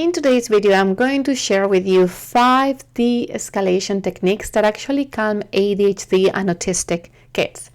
In today's video, I'm going to share with you 5 de-escalation techniques that actually calm ADHD and autistic kids.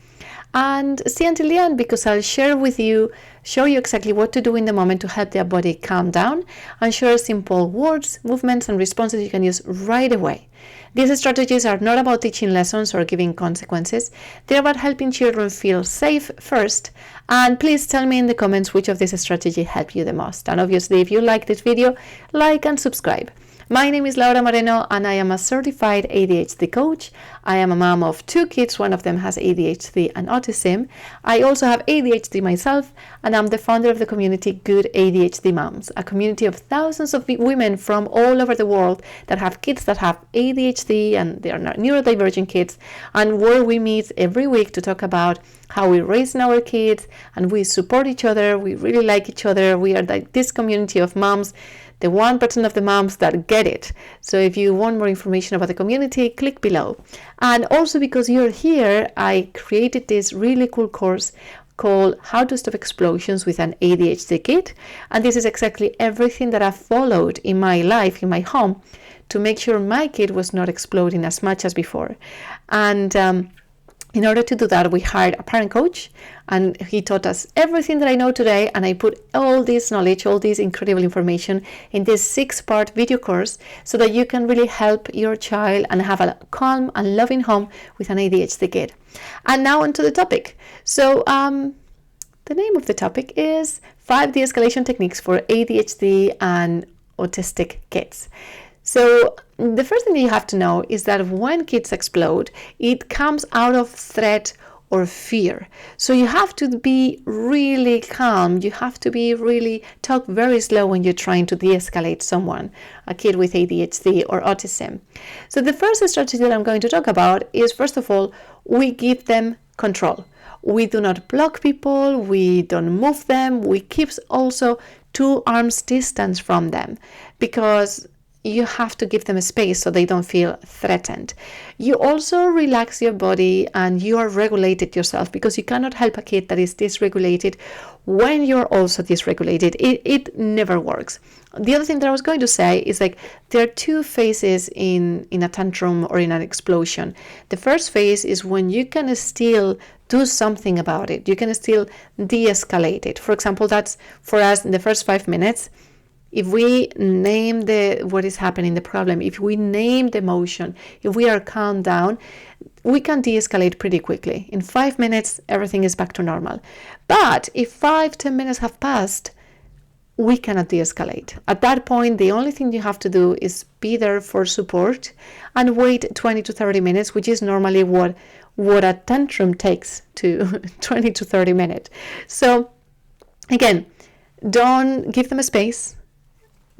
And stay until the end because I'll show you exactly what to do in the moment to help their body calm down and share simple words, movements, and responses you can use right away. These strategies are not about teaching lessons or giving consequences. They're about helping children feel safe first. And please tell me in the comments which of these strategies help you the most. And obviously, if you like this video, like and subscribe. My name is Laura Moreno and I am a certified ADHD coach. I am a mom of 2 kids. One of them has ADHD and autism. I also have ADHD myself and I'm the founder of the community Good ADHD Moms, a community of thousands of women from all over the world that have kids that have ADHD and they are neurodivergent kids, and where we meet every week to talk about how we raise our kids and we support each other. We really like each other. We are like this community of moms, the 1% of the moms that get it. So if you want more information about the community, click below. And also because you're here, I created this really cool course called How to Stop Explosions with an ADHD Kid. And this is exactly everything that I've followed in my life, in my home, to make sure my kid was not exploding as much as before. And in order to do that, we hired a parent coach and he taught us everything that I know today. And I put all this knowledge, all this incredible information in this 6-part video course so that you can really help your child and have a calm and loving home with an ADHD kid. And now onto the topic. So the name of the topic is 5 de-escalation techniques for ADHD and autistic kids. So the first thing that you have to know is that when kids explode, it comes out of threat or fear. So you have to be really calm. You have to be really talk very slow when you're trying to de-escalate someone, a kid with ADHD or autism. So the first strategy that I'm going to talk about is, first of all, we give them control. We do not block people. We don't move them. We keep also 2 arms distance from them because you have to give them a space so they don't feel threatened. You also relax your body and you are regulated yourself because you cannot help a kid that is dysregulated when you're also dysregulated. It never works. The other thing that I was going to say is like there are 2 phases in a tantrum or in an explosion. The first phase is when you can still do something about it. You can still de-escalate it. For example, that's for us in the first 5 minutes. If we name what is happening, the problem, if we name the emotion, if we are calmed down, we can de-escalate pretty quickly. In 5 minutes, everything is back to normal. But if 5-10 minutes have passed, we cannot de-escalate. At that point, the only thing you have to do is be there for support and wait 20 to 30 minutes, which is normally what a tantrum takes, to 20 to 30 minutes. So again, don't give them a space.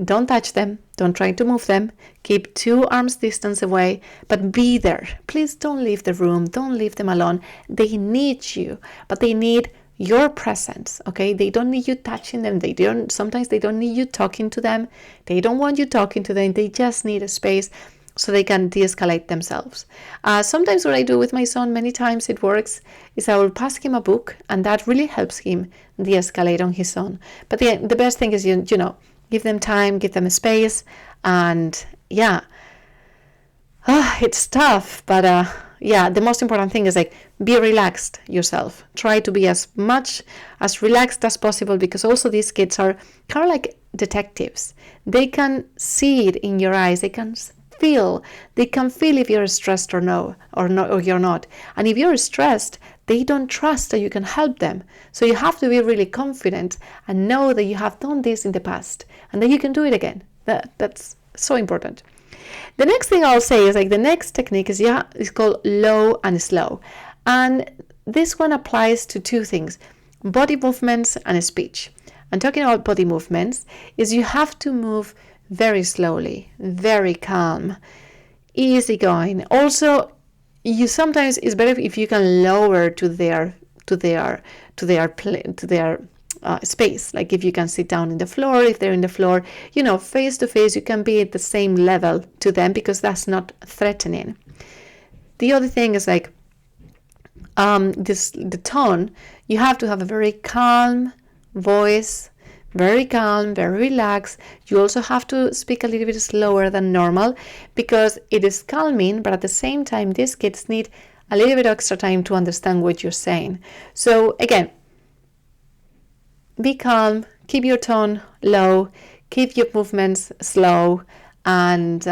Don't touch them. Don't try to move them. Keep 2 arms distance away, but be there. Please don't leave the room. Don't leave them alone. They need you, but they need your presence. Okay? They don't need you touching them. Sometimes they don't need you talking to them. They don't want you talking to them. They just need a space so they can de-escalate themselves. Sometimes what I do with my son, many times it works, is I will pass him a book, and that really helps him de-escalate on his own. But the best thing is, you know, give them time, give them a space, and it's tough, but the most important thing is like be relaxed yourself. Try to be as much as relaxed as possible because also these kids are kind of like detectives. They can see it in your eyes. They can feel if you're stressed or you're not. And if you're stressed, they don't trust that you can help them. So you have to be really confident and know that you have done this in the past and that you can do it again. That's so important. The next thing I'll say is like the next technique is called low and slow. And this one applies to 2 things, body movements and speech. And talking about body movements is you have to move very slowly, very calm, easygoing. Also, sometimes it's better if you can lower to their space. Like if you can sit down in the floor, if they're in the floor, face to face, you can be at the same level to them because that's not threatening. The other thing is like the tone. You have to have a very calm voice, very calm, very relaxed. You also have to speak a little bit slower than normal because it is calming, but at the same time, these kids need a little bit extra time to understand what you're saying. So again, be calm, keep your tone low, keep your movements slow, and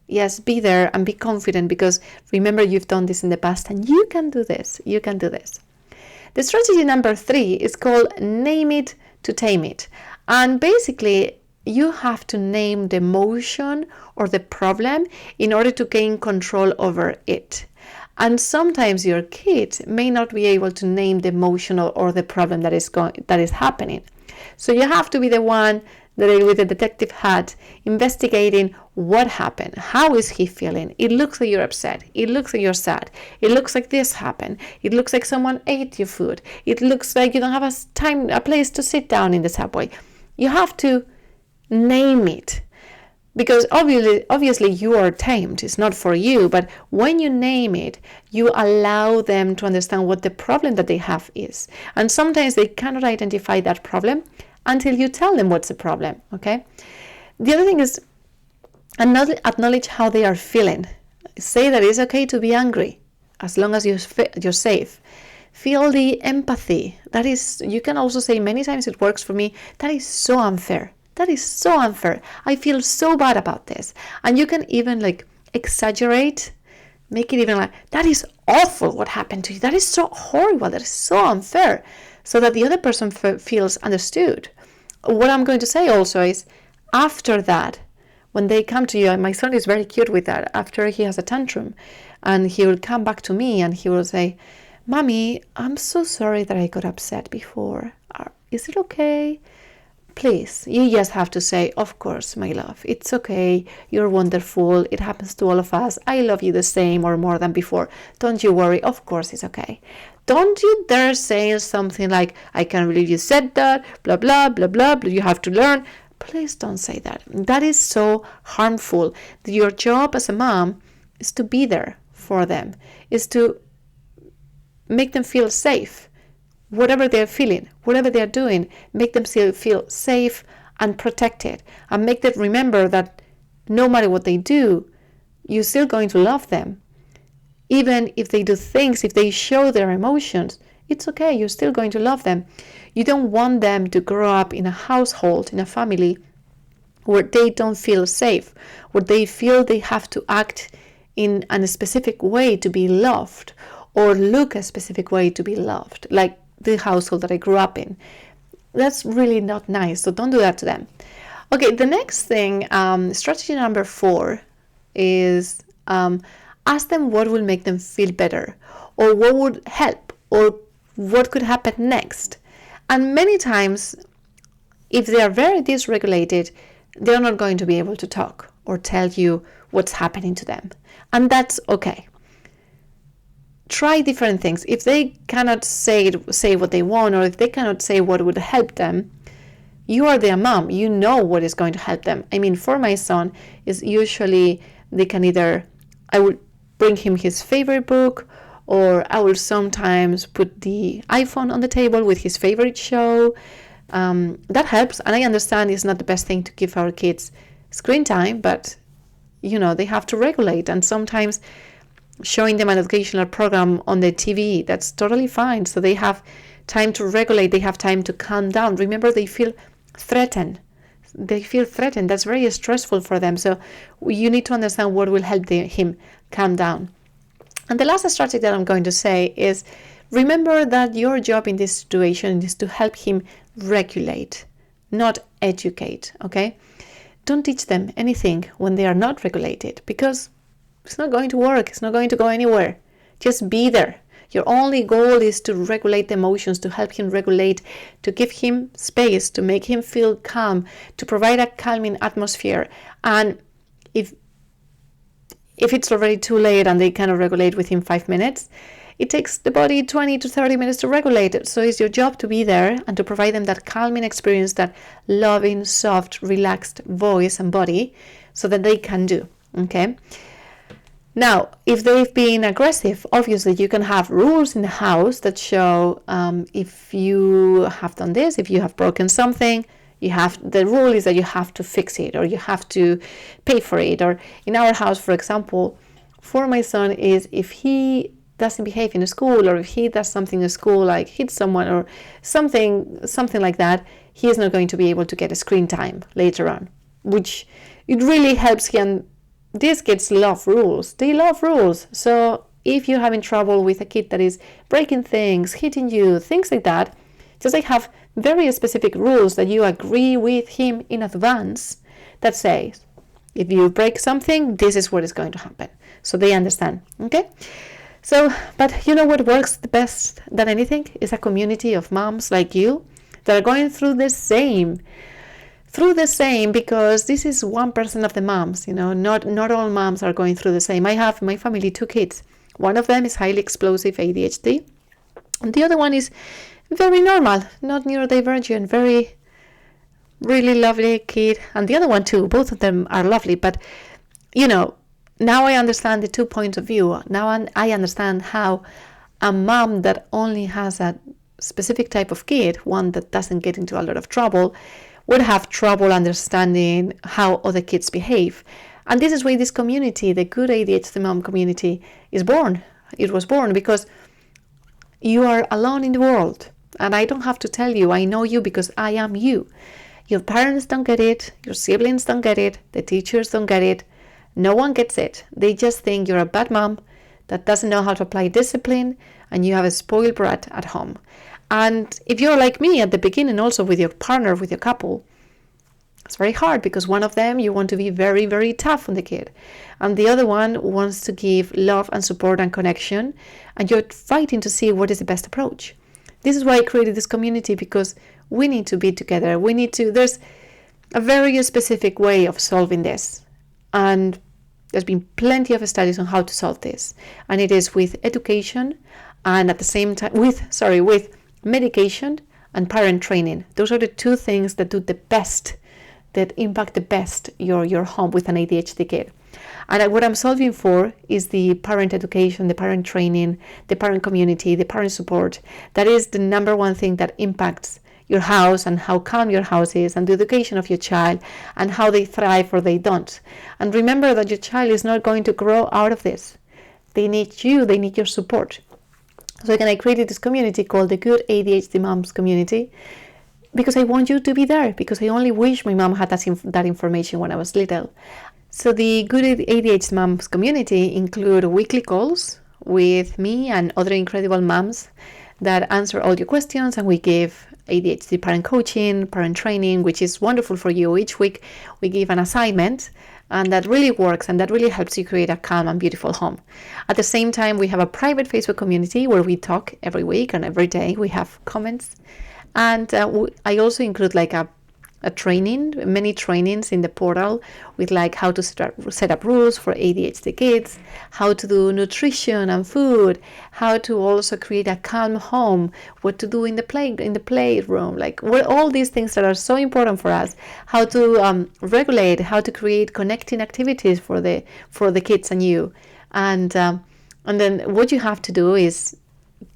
yes, be there and be confident, because remember, you've done this in the past and you can do this. You can do this. The strategy number 3 is called name it to tame it. And basically, you have to name the emotion or the problem in order to gain control over it. And sometimes your kid may not be able to name the emotional or the problem that is happening. So you have to be the one that with the detective hat investigating what happened. How is he feeling? It looks like you're upset. It looks like you're sad. It looks like this happened. It looks like someone ate your food. It looks like you don't have a place to sit down in the subway. You have to name it. Because obviously you are tamed, it's not for you, but when you name it, you allow them to understand what the problem that they have is. And sometimes they cannot identify that problem until you tell them what's the problem, okay? The other thing is acknowledge how they are feeling. Say that it's okay to be angry as long as you're safe. Feel the empathy. That is, you can also say, many times it works for me, that is so unfair. That is so unfair. I feel so bad about this. And you can even exaggerate, make it even like, that is awful what happened to you. That is so horrible. That is so unfair. So that the other person feels understood. What I'm going to say also is, after that, when they come to you, and my son is very cute with that, after he has a tantrum, and he will come back to me and he will say, Mommy, I'm so sorry that I got upset before. Is it okay? Please, you just have to say, of course, my love, it's okay, you're wonderful, it happens to all of us, I love you the same or more than before, don't you worry, of course it's okay. Don't you dare say something like, I can't believe you said that, blah, blah, blah, blah, blah, you have to learn. Please don't say that. That is so harmful. Your job as a mom is to be there for them, is to make them feel safe. Whatever they're feeling, whatever they're doing, make them feel safe and protected, and make them remember that no matter what they do, you're still going to love them. Even if they do things, if they show their emotions, it's okay, you're still going to love them. You don't want them to grow up in a household, in a family, where they don't feel safe, where they feel they have to act in a specific way to be loved, or look a specific way to be loved, like the household that I grew up in. That's really not nice, so don't do that to them. Okay, the next thing, strategy number 4 is ask them what will make them feel better, or what would help, or what could happen next. And many times, if they are very dysregulated, they're not going to be able to talk or tell you what's happening to them. And that's okay. Try different things. If they cannot say what they want, or if they cannot say what would help them, you are their mom. You know what is going to help them. I mean, for my son, is usually they can either, I will bring him his favorite book, or I will sometimes put the iPhone on the table with his favorite show. That helps. And I understand it's not the best thing to give our kids screen time, but they have to regulate. And sometimes showing them an educational program on the TV, that's totally fine. So they have time to regulate, they have time to calm down. Remember, they feel threatened. That's very stressful for them. So you need to understand what will help him calm down. And the last strategy that I'm going to say is, remember that your job in this situation is to help him regulate, not educate, okay? Don't teach them anything when they are not regulated, because it's not going to work. It's not going to go anywhere. Just be there. Your only goal is to regulate the emotions, to help him regulate, to give him space, to make him feel calm, to provide a calming atmosphere. And if it's already too late and they cannot regulate within 5 minutes, it takes the body 20 to 30 minutes to regulate it. So it's your job to be there and to provide them that calming experience, that loving, soft, relaxed voice and body, so that they can do, okay? Now, if they've been aggressive, obviously you can have rules in the house that show if you have done this, if you have broken something, The rule is that you have to fix it, or you have to pay for it. Or in our house, for example, for my son is if he doesn't behave in school, or if he does something in school like hit someone or something like that, he is not going to be able to get a screen time later on, which it really helps him. These kids love rules. They love rules. So if you're having trouble with a kid that is breaking things, hitting you, things like that, just like have very specific rules that you agree with him in advance that says, if you break something, this is what is going to happen. So they understand, okay? So, but you know what works the best than anything is a community of moms like you that are going through the same, because this is 1% of the moms, not all moms are going through the same. I have in my family 2 kids. One of them is highly explosive ADHD, and the other one is very normal, not neurodivergent, very really lovely kid, and the other one too. Both of them are lovely, but now I understand the 2 points of view. Now I understand how a mom that only has a specific type of kid, one that doesn't get into a lot of trouble, would have trouble understanding how other kids behave. And this is why this community, the Good ADHD Mom community, is born. It was born because you are alone in the world. And I don't have to tell you, I know you because I am you. Your parents don't get it, your siblings don't get it, the teachers don't get it. No one gets it. They just think you're a bad mom that doesn't know how to apply discipline, and you have a spoiled brat at home. And if you're like me at the beginning, also with your partner, with your couple, it's very hard because one of them, you want to be very, very tough on the kid. And the other one wants to give love and support and connection. And you're fighting to see what is the best approach. This is why I created this community, because we need to be together. There's a very specific way of solving this. And there's been plenty of studies on how to solve this. And it is with education and at the same time with medication and parent training. Those are the 2 things that do the best, that impact the best your home with an ADHD kid. And what I'm solving for is the parent education, the parent training, the parent community, the parent support. That is the number 1 thing that impacts your house and how calm your house is, and the education of your child and how they thrive or they don't. And remember that your child is not going to grow out of this. They need you, they need your support. So again, I created this community called the Good ADHD Moms Community because I want you to be there, because I only wish my mom had that information when I was little. So the Good ADHD Moms Community include weekly calls with me and other incredible moms that answer all your questions, and we give ADHD parent coaching, parent training, which is wonderful for you. Each week we give an assignment, and that really works, and that really helps you create a calm and beautiful home. At the same time, we have a private Facebook community where we talk every week and every day. We have comments, and I also include like a training, many trainings in the portal with like how to set up rules for ADHD kids, how to do nutrition and food, how to also create a calm home, what to do in the playroom, like all these things that are so important for us, how to regulate, how to create connecting activities for the kids and you, and then what you have to do is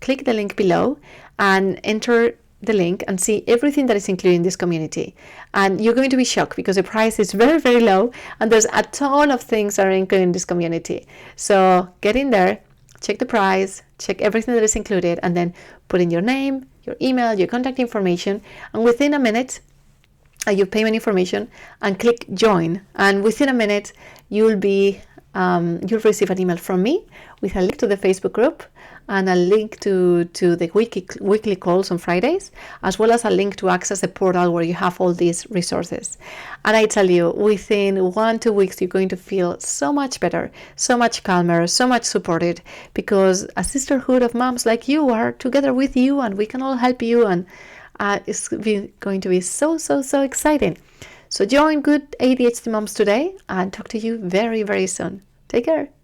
click the link below and enter the link and see everything that is included in this community, and you're going to be shocked because the price is very, very low, and there's a ton of things that are included in this community. So get in there, check the price, check everything that is included, and then put in your name, your email, your contact information, and within a minute your payment information, and click join, and within a minute you'll receive an email from me with a link to the Facebook group and a link to the weekly calls on Fridays, as well as a link to access the portal where you have all these resources. And I tell you, within 1-2 weeks, you're going to feel so much better, so much calmer, so much supported, because a sisterhood of moms like you are together with you, and we can all help you, and it's going to be so, so, so exciting. So join Good ADHD Moms today, and talk to you very, very soon. Take care.